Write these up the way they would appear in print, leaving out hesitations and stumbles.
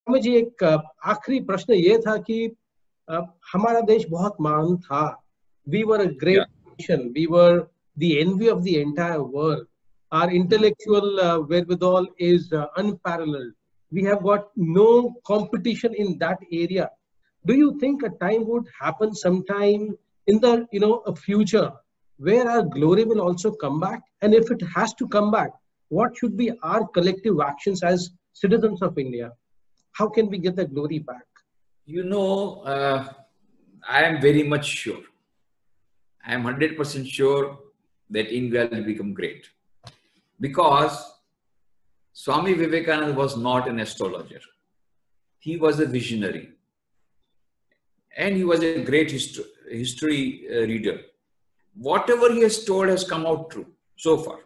स्वामी जी एक आखिरी प्रश्न ये था कि हमारा देश बहुत महान था. We were a great nation. We were the envy of the entire world. Our intellectual wherewithal is unparalleled. We have got no competition in that area. Do you think a time would happen sometime in the a future where our glory will also come back? And if it has to come back, what should be our collective actions as citizens of India? How can we get the glory back? I am very much sure. I am 100% sure that India will become great. Because Swami Vivekananda was not an astrologer. He was a visionary. And he was a great history reader. Whatever he has told has come out true so far.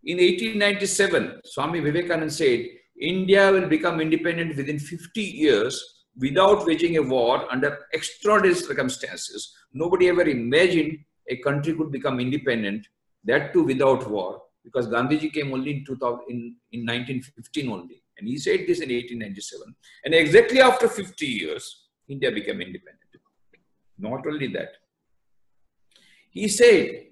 In 1897, Swami Vivekananda said, India will become independent within 50 years without waging a war under extraordinary circumstances. Nobody ever imagined a country could become independent, that too without war, because Gandhiji came only in 1915 only. And he said this in 1897. And exactly after 50 years, India became independent. Not only that, he said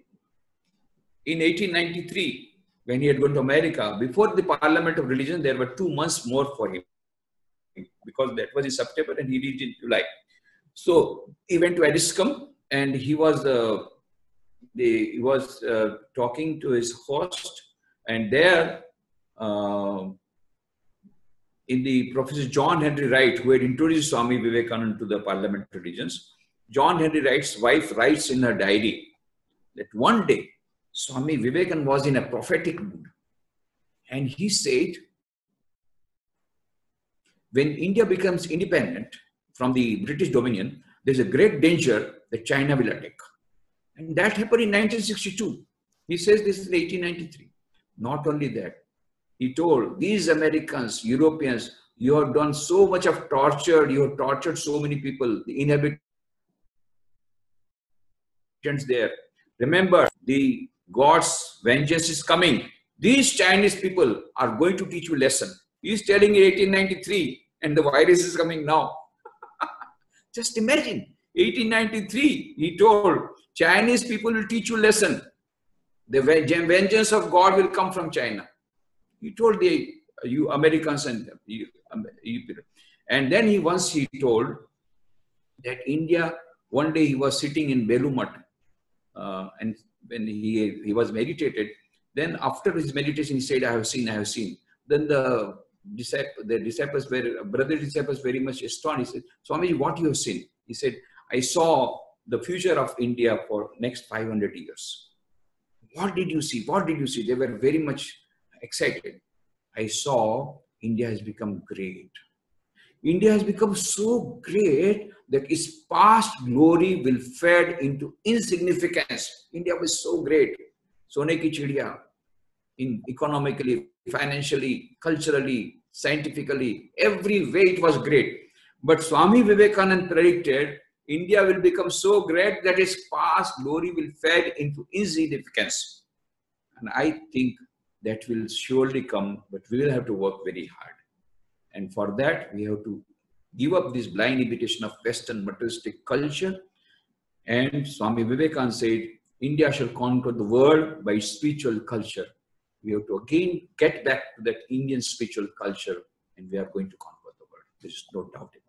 in 1893, when he had gone to America, before the Parliament of Religion, there were 2 months more for him, because that was in September and he reached in July. So he went to Addiscombe and he was talking to his host, and there in the Professor John Henry Wright, who had introduced Swami Vivekananda to the Parliament of Religions, John Henry Wright's wife writes in her diary that one day Swami Vivekananda was in a prophetic mood, and he said, when India becomes independent from the British Dominion, there's a great danger that China will attack. And that happened in 1962. He says this in 1893. Not only that, he told these Americans, Europeans, you have done so much of torture, you have tortured so many people, the inhabitants there. Remember, the God's vengeance is coming. These Chinese people are going to teach you a lesson. He is telling in 1893, and the virus is coming now. Just imagine, 1893, he told, Chinese people will teach you a lesson. The vengeance of God will come from China. He told you Americans and you people. And then he told that India, one day he was sitting in Belumat, and when he was meditated, then after his meditation he said, I have seen. Then the disciples brother disciples very much astonished. He said, Swami, what you have seen? He said, I saw the future of India for next 500 years. What did you see? What did you see? They were very much excited. I saw India has become great. India has become so great that its past glory will fade into insignificance. India was so great. Sone ki chidiya, in economically, financially, culturally, scientifically, every way it was great. But Swami Vivekananda predicted India will become so great that its past glory will fade into insignificance. And I think that will surely come, but we will have to work very hard. And for that, we have to give up this blind imitation of Western materialistic culture. And Swami Vivekananda said, India shall conquer the world by spiritual culture. We have to again get back to that Indian spiritual culture, and we are going to conquer the world. There is no doubt in it.